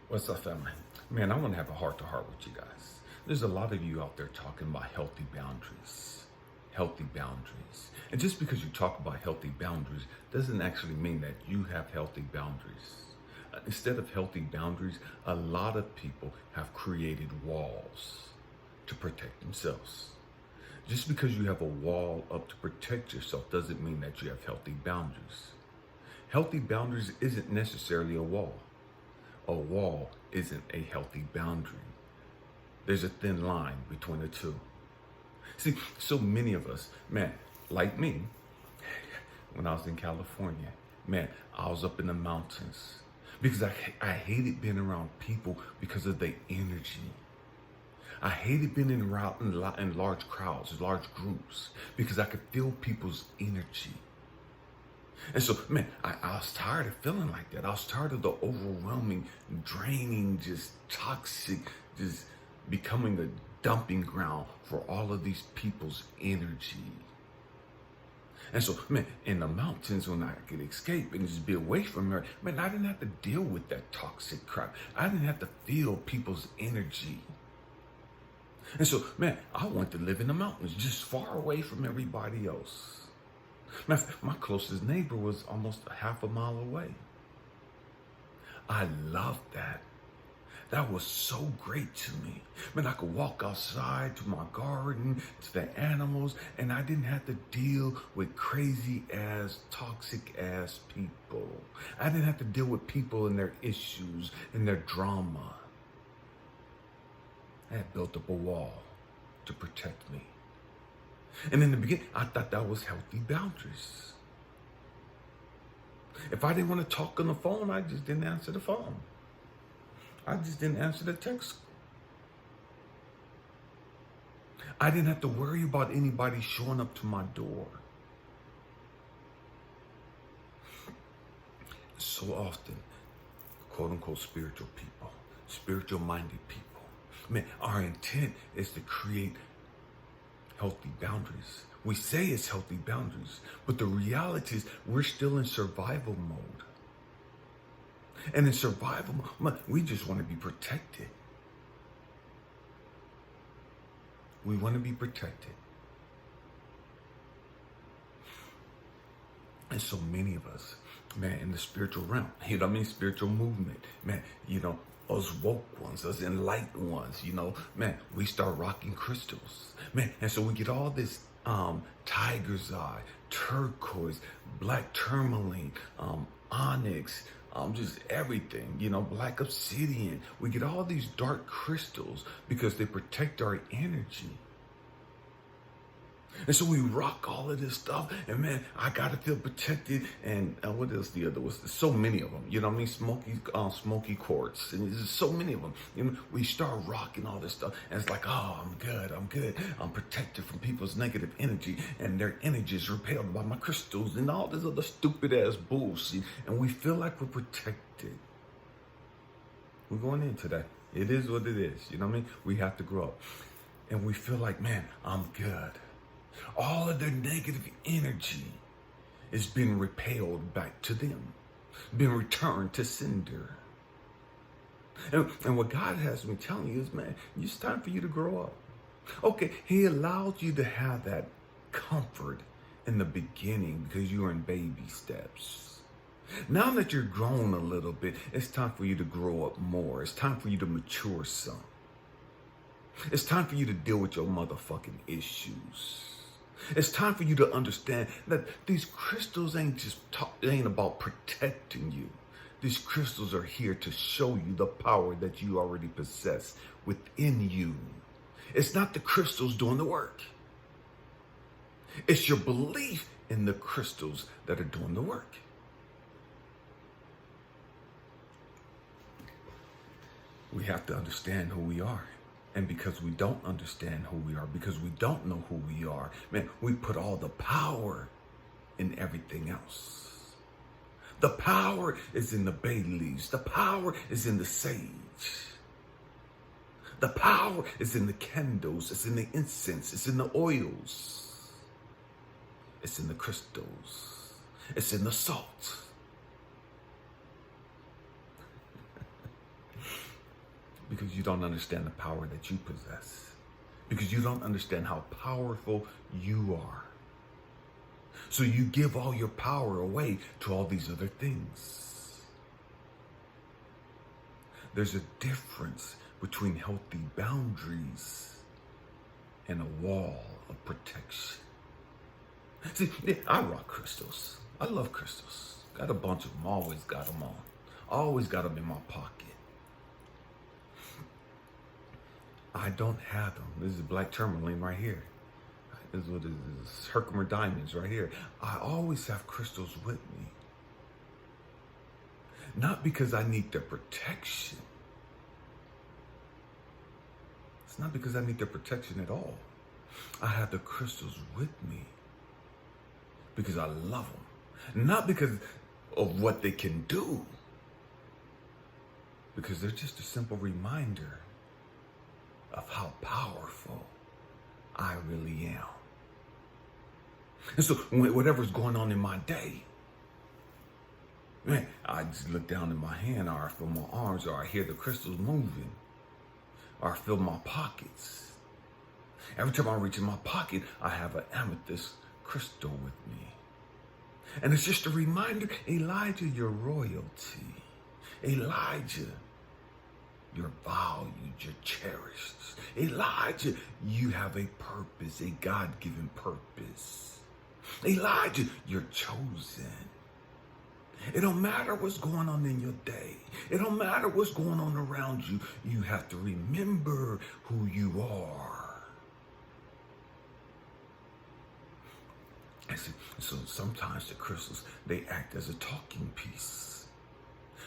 What's up, family? Man, I want to have a heart-to-heart with you guys. There's a lot of you out there talking about healthy boundaries. Healthy boundaries. And just because you talk about healthy boundaries doesn't actually mean that you have healthy boundaries. Instead of healthy boundaries, a lot of people have created walls to protect themselves. Just because you have a wall up to protect yourself doesn't mean that you have healthy boundaries. Healthy boundaries isn't necessarily a wall. A wall isn't a healthy boundary. There's a thin line between the two. See, so many of us, man, like me, when I was in California, man, I was up in the mountains because I hated being around people because of their energy. I hated being in large crowds, large groups, because I could feel people's energy. And so, man, I was tired of feeling like that. I was tired of the overwhelming, draining, just toxic, just becoming a dumping ground for all of these people's energy. And so, man, in the mountains, when I could escape and just be away from her, man, I didn't have to deal with that toxic crap. I didn't have to feel people's energy. And so, man, I wanted to live in the mountains, just far away from everybody else. My closest neighbor was almost a half a mile away. I loved that. That was so great to me. Man, I could walk outside to my garden, to the animals, and I didn't have to deal with crazy ass, toxic ass people. I didn't have to deal with people and their issues and their drama. I had built up a wall to protect me. And in the beginning, I thought that was healthy boundaries. If I didn't want to talk on the phone, I just didn't answer the phone. I just didn't answer the text. I didn't have to worry about anybody showing up to my door. So often, quote unquote, spiritual people, spiritual minded people, man, our intent is to create healthy boundaries. We say it's healthy boundaries, but the reality is we're still in survival mode. And in survival mode, we just want to be protected. We want to be protected. And so many of us, man, in the spiritual realm, spiritual movement, man, us woke ones, us enlightened ones, man, we start rocking crystals, man. And so we get all this tiger's eye, turquoise, black tourmaline, onyx, just everything, black obsidian. We get all these dark crystals because they protect our energy. And so we rock all of this stuff, and man, I gotta feel protected. And what else? The other was so many of them. Smoky quartz, and there's so many of them. We start rocking all this stuff, and it's like, oh, I'm good. I'm protected from people's negative energy, and their energy is repelled by my crystals and all this other stupid ass bullshit. And we feel like we're protected. We're going into that. It is what it is. We have to grow up, and we feel like, man, I'm good. All of their negative energy is being repelled back to them, being returned to sender. And what God has me telling you is, man, it's time for you to grow up. Okay, He allowed you to have that comfort in the beginning because you were in baby steps. Now that you're grown a little bit, it's time for you to grow up more. It's time for you to mature some. It's time for you to deal with your motherfucking issues. It's time for you to understand that these crystals ain't about protecting you. These crystals are here to show you the power that you already possess within you. It's not the crystals doing the work. It's your belief in the crystals that are doing the work. We have to understand who we are. And because we don't understand who we are, because we don't know who we are, man, we put all the power in everything else. The power is in the bay leaves. The power is in the sage. The power is in the candles. It's in the incense. It's in the oils. It's in the crystals. It's in the salt. Because you don't understand the power that you possess. Because you don't understand how powerful you are. So you give all your power away to all these other things. There's a difference between healthy boundaries and a wall of protection. See, I rock crystals. I love crystals. Got a bunch of them. Always got them on. Always got them in my pocket. I don't have them. This is black tourmaline right here. This is what it is. Herkimer diamonds right here. I always have crystals with me. Not because I need their protection. It's not because I need their protection at all. I have the crystals with me because I love them. Not because of what they can do. Because they're just a simple reminder of how powerful I really am. And so whatever's going on in my day, man, I just look down in my hand, or I feel my arms, or I hear the crystals moving, or I feel my pockets. Every time I reach in my pocket, I have an amethyst crystal with me. And it's just a reminder, Elijah, you're royalty. Elijah, you're valued, you're cherished. Elijah, you have a purpose, a God-given purpose. Elijah, you're chosen. It don't matter what's going on in your day. It don't matter what's going on around you. You have to remember who you are. So sometimes the crystals, they act as a talking piece.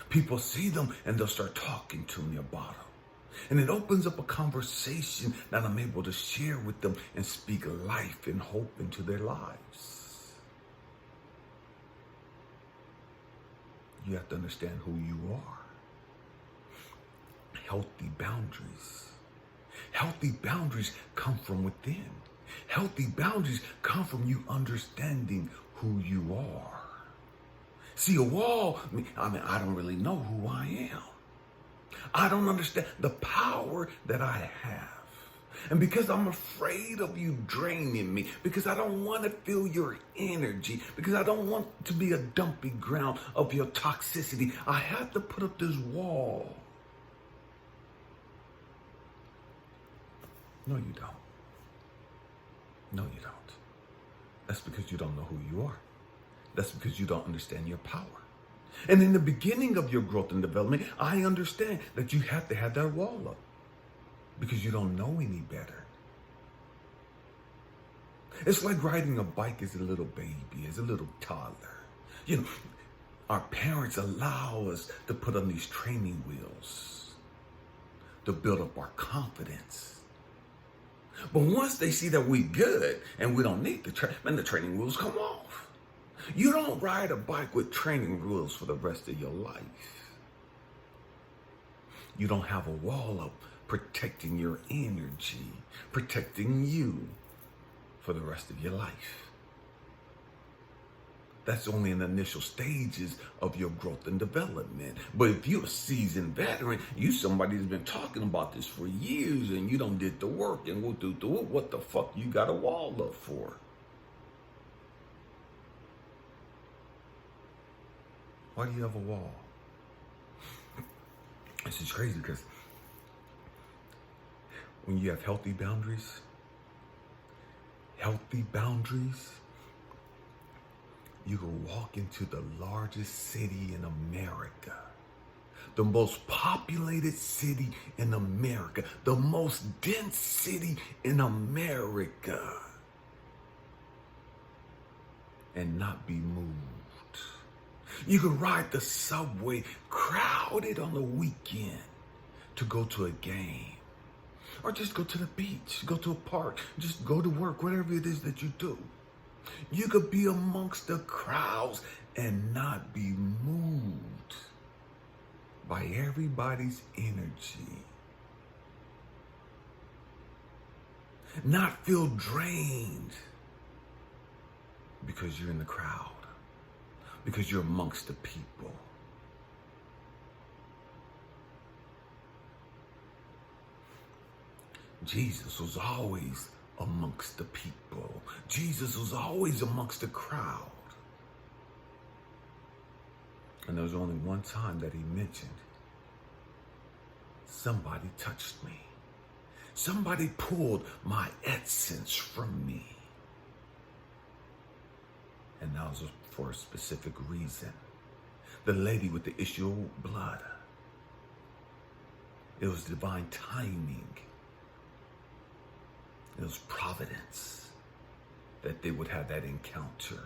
People see them and they'll start talking to me about them. And it opens up a conversation that I'm able to share with them and speak life and hope into their lives. You have to understand who you are. Healthy boundaries. Healthy boundaries come from within. Healthy boundaries come from you understanding who you are. See, a wall, I don't really know who I am. I don't understand the power that I have. And because I'm afraid of you draining me, because I don't want to feel your energy, because I don't want to be a dumping ground of your toxicity, I have to put up this wall. No, you don't. No, you don't. That's because you don't know who you are. That's because you don't understand your power. And in the beginning of your growth and development, I understand that you have to have that wall up because you don't know any better. It's like riding a bike as a little baby, as a little toddler. You know, our parents allow us to put on these training wheels to build up our confidence. But once they see that we're good and we don't need the training wheels come off. You don't ride a bike with training wheels for the rest of your life. You don't have a wall up protecting your energy, protecting you for the rest of your life. That's only in the initial stages of your growth and development. But if you're a seasoned veteran, you somebody who's been talking about this for years and you don't did the work and we'll do it, what the fuck you got a wall up for? Why do you have a wall? This is crazy because when you have healthy boundaries, you can walk into the largest city in America, the most populated city in America, the most dense city in America, and not be moved. You can ride the subway crowded on the weekend to go to a game, or just go to the beach, go to a park, just go to work, whatever it is that you do. You could be amongst the crowds and not be moved by everybody's energy. Not feel drained because you're in the crowd, because you're amongst the people. Jesus was always amongst the people. Jesus was always amongst the crowd. And there was only one time that he mentioned, somebody touched me. Somebody pulled my essence from me. And that was for a specific reason. The lady with the issue of blood. It was divine timing. It was providence that they would have that encounter.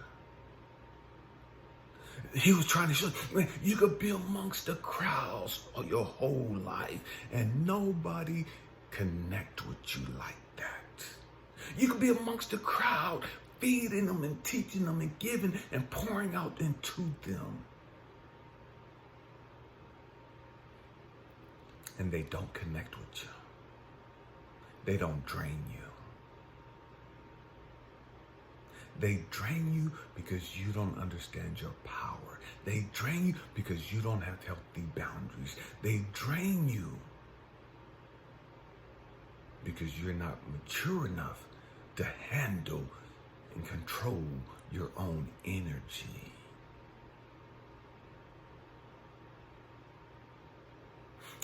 He was trying to show, man, you could be amongst the crowds your whole life and nobody connect with you like that. You could be amongst the crowd, feeding them and teaching them and giving and pouring out into them. And they don't connect with you. They don't drain you. They drain you because you don't understand your power. They drain you because you don't have healthy boundaries. They drain you because you're not mature enough to handle and control your own energy.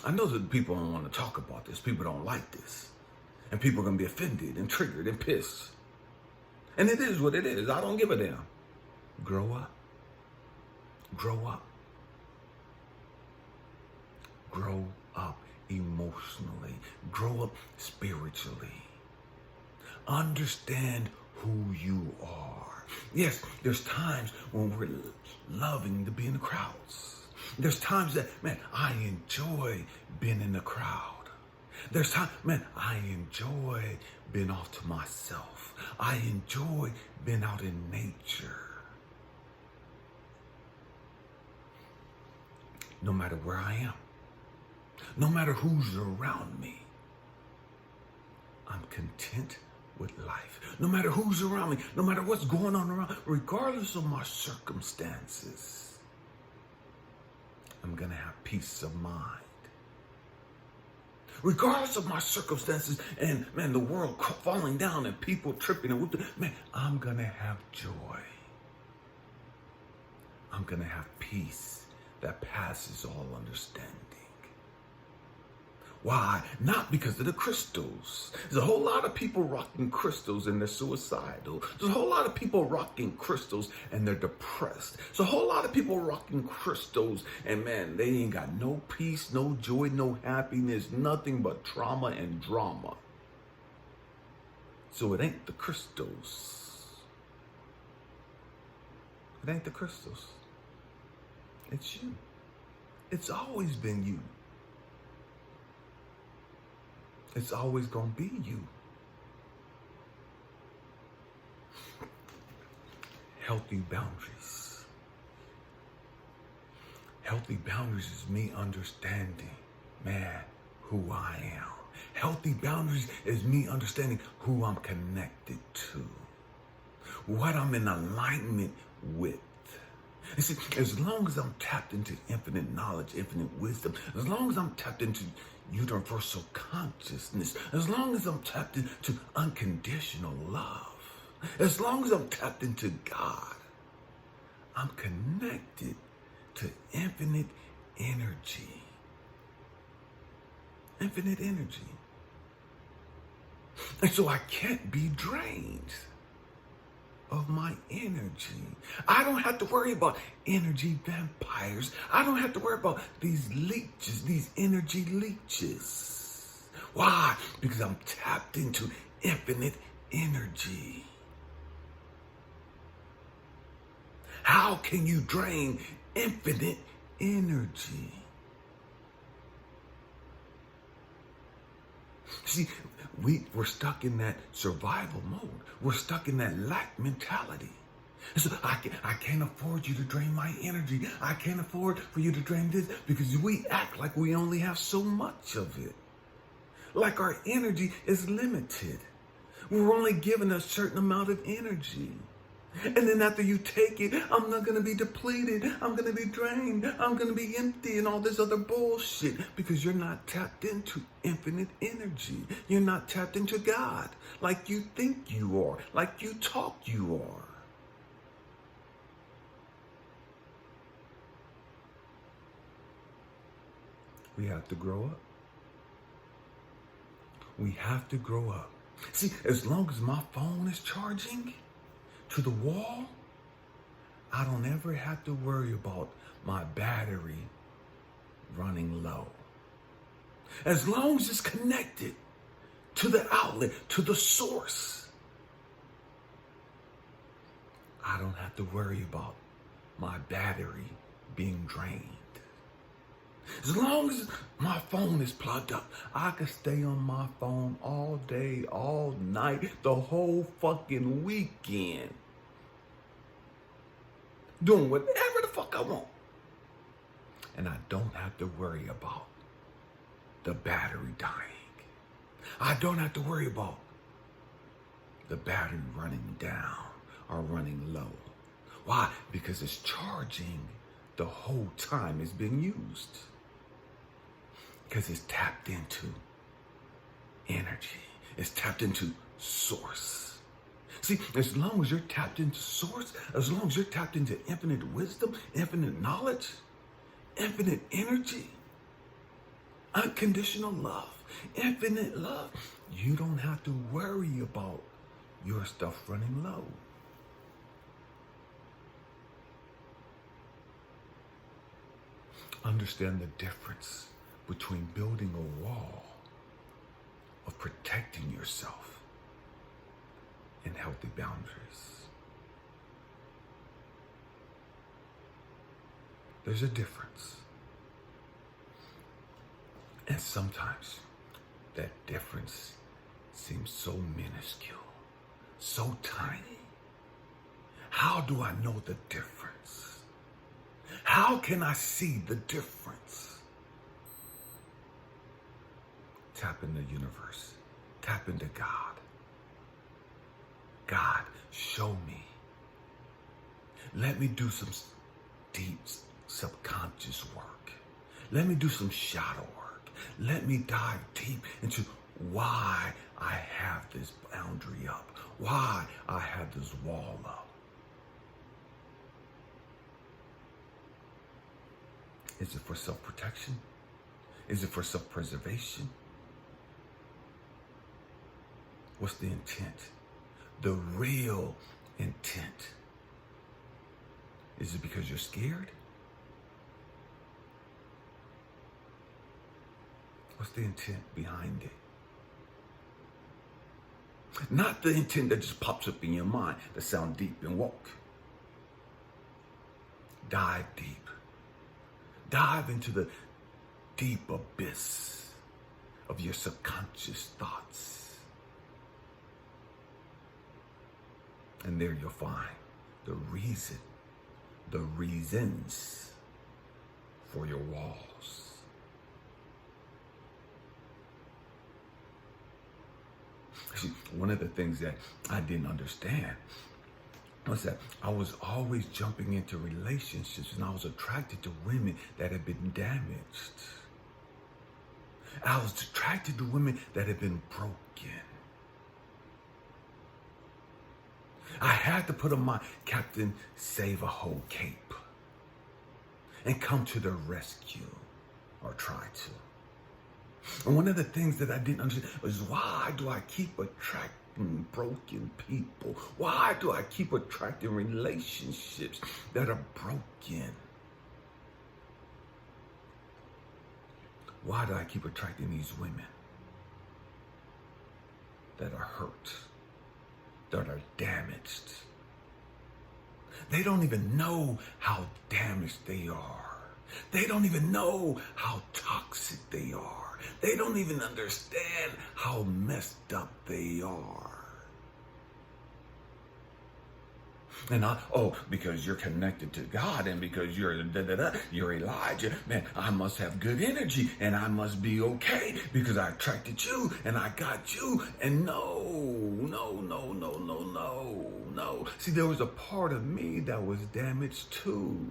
I know that people don't want to talk about this. People don't like this. And people are going to be offended and triggered and pissed. And it is what it is. I don't give a damn. Grow up. Grow up. Grow up emotionally. Grow up spiritually. Understand who you are. Yes, there's times when we're loving to be in the crowds. There's times that, man, I enjoy being in the crowd. There's times, man, I enjoy being off to myself. I enjoy being out in nature. No matter where I am, no matter who's around me, I'm content with life. No matter who's around me, no matter what's going on around, regardless of my circumstances, I'm going to have peace of mind. Regardless of my circumstances and, man, the world falling down and people tripping and whooping, man, I'm going to have joy. I'm going to have peace that passes all understanding. Why? Not because of the crystals. There's a whole lot of people rocking crystals and they're suicidal. There's a whole lot of people rocking crystals and they're depressed. There's a whole lot of people rocking crystals and, man, they ain't got no peace, no joy, no happiness, nothing but trauma and drama. So it ain't the crystals. It ain't the crystals. It's you. It's always been you. It's always going to be you. Healthy boundaries. Healthy boundaries is me understanding, man, who I am. Healthy boundaries is me understanding who I'm connected to, what I'm in alignment with. And see, as long as I'm tapped into infinite knowledge, infinite wisdom, as long as I'm tapped into universal consciousness, as long as I'm tapped into unconditional love, as long as I'm tapped into God, I'm connected to infinite energy. Infinite energy. And so I can't be drained of my energy. I don't have to worry about energy vampires. I don't have to worry about these leeches, these energy leeches. Why? Because I'm tapped into infinite energy. How can you drain infinite energy? See, we're stuck in that survival mode. We're stuck in that lack mentality. So I can't afford you to drain my energy. I can't afford for you to drain this, because we act like we only have so much of it. Like our energy is limited. We're only given a certain amount of energy. And then after you take it, I'm not going to be depleted. I'm going to be drained. I'm going to be empty and all this other bullshit because you're not tapped into infinite energy. You're not tapped into God like you think you are, like you talk you are. We have to grow up. We have to grow up. See, as long as my phone is charging to the wall, I don't ever have to worry about my battery running low. As long as it's connected to the outlet, to the source, I don't have to worry about my battery being drained. As long as my phone is plugged up, I can stay on my phone all day, all night, the whole fucking weekend. Doing whatever the fuck I want. And I don't have to worry about the battery dying. I don't have to worry about the battery running down or running low. Why? Because it's charging the whole time it's being used. Because it's tapped into energy. It's tapped into source. See, as long as you're tapped into source, as long as you're tapped into infinite wisdom, infinite knowledge, infinite energy, unconditional love, infinite love, you don't have to worry about your stuff running low. Understand the difference between building a wall of protecting yourself and healthy boundaries. There's a difference. And sometimes that difference seems so minuscule, so tiny. How do I know the difference? How can I see the difference? Tap into the universe. Tap into God. God, show me. Let me do some deep subconscious work. Let me do some shadow work. Let me dive deep into why I have this boundary up, why I have this wall up. Is it for self-protection? Is it for self-preservation? What's the intent? The real intent. Is it because you're scared? What's the intent behind it? Not the intent that just pops up in your mind that sound deep and woke. Dive deep. Dive into the deep abyss of your subconscious thoughts. And there you'll find the reasons for your walls. See, one of the things that I didn't understand was that I was always jumping into relationships and I was attracted to women that had been damaged. I was attracted to women that had been broken. I had to put on my Captain Save a Whole cape and come to their rescue, or try to. And one of the things that I didn't understand was, why do I keep attracting broken people? Why do I keep attracting relationships that are broken? Why do I keep attracting these women that are hurt, that are damaged? They don't even know how damaged they are. They don't even know how toxic they are. They don't even understand how messed up they are. And because you're connected to God and because you're you're Elijah, man, I must have good energy and I must be okay because I attracted you and I got you. And no. no. See, there was a part of me that was damaged too.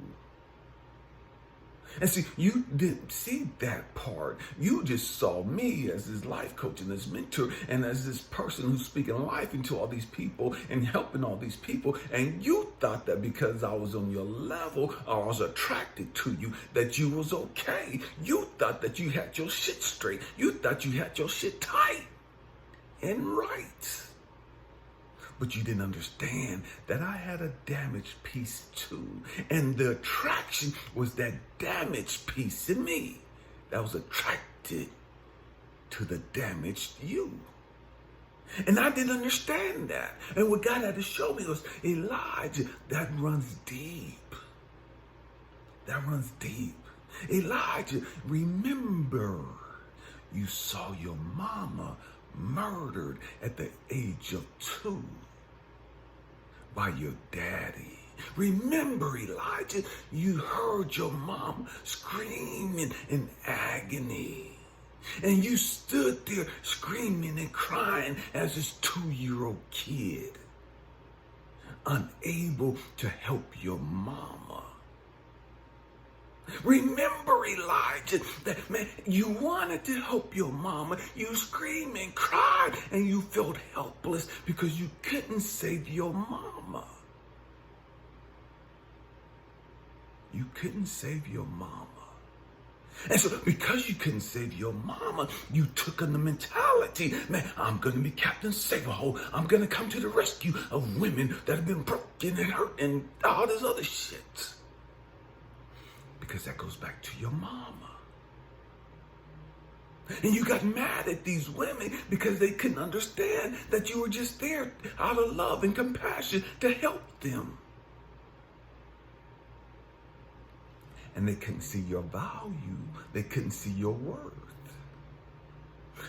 And see, you didn't see that part. You just saw me as this life coach and this mentor and as this person who's speaking life into all these people and helping all these people. And you thought that because I was on your level or I was attracted to you, that you was okay. You thought that you had your shit straight. You thought you had your shit tight and right. But you didn't understand that I had a damaged piece too. And the attraction was that damaged piece in me that was attracted to the damaged you. And I didn't understand that. And what God had to show me was, Elijah, that runs deep. That runs deep. Elijah, remember, you saw your mama murdered at the age of 2 by your daddy. Remember, Elijah, you heard your mom screaming in agony. And you stood there screaming and crying as this 2-year-old kid, unable to help your mama. Remember, Elijah, that man, you wanted to help your mama. You screamed and cried and you felt helpless because you couldn't save your mama. You couldn't save your mama. And so because you couldn't save your mama, you took on the mentality, man, I'm going to be Captain Save-A-Hole. I'm going to come to the rescue of women that have been broken and hurt and all this other shit. Because that goes back to your mama. And you got mad at these women because they couldn't understand that you were just there out of love and compassion to help them. And they couldn't see your value. They couldn't see your worth.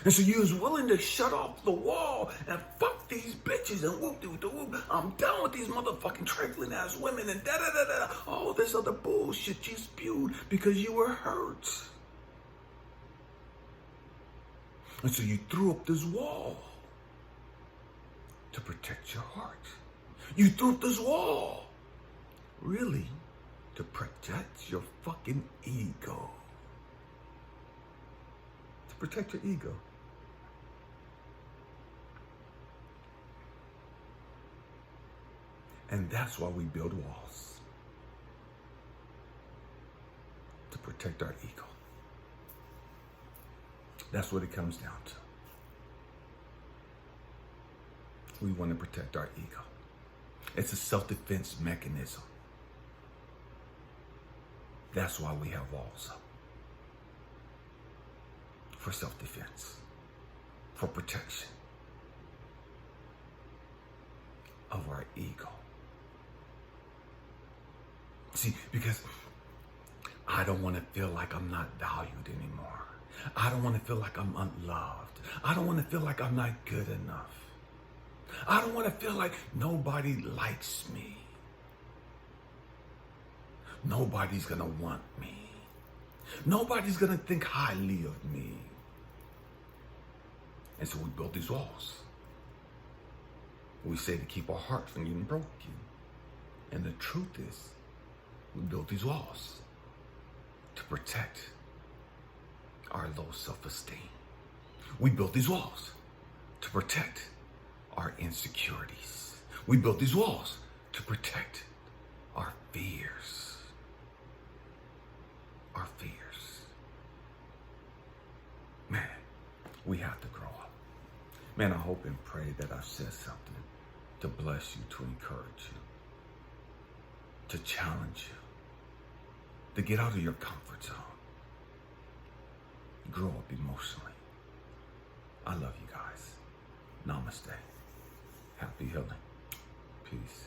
And so you was willing to shut off the wall and fuck these bitches and whoop. I'm done with these motherfucking trifling ass women and da-da-da-da. All this other bullshit you spewed because you were hurt. And so you threw up this wall to protect your heart. You threw up this wall, really, to protect your fucking ego. To protect your ego. And that's why we build walls. To protect our ego. That's what it comes down to. We want to protect our ego. It's a self-defense mechanism. That's why we have walls up. For self-defense. For protection of our ego. See, because I don't want to feel like I'm not valued anymore. I don't want to feel like I'm unloved. I don't want to feel like I'm not good enough. I don't want to feel like nobody likes me. Nobody's going to want me. Nobody's going to think highly of me. And so we build these walls. We say to keep our heart from getting broken. And the truth is, we build these walls to protect our low self-esteem. We built these walls to protect our insecurities. We built these walls to protect our fears. Our fears. Man, we have to grow up. Man, I hope and pray that I've said something to bless you, to encourage you, to challenge you, to get out of your comfort zone. Grow up emotionally. I love you guys. Namaste. Happy healing. Peace.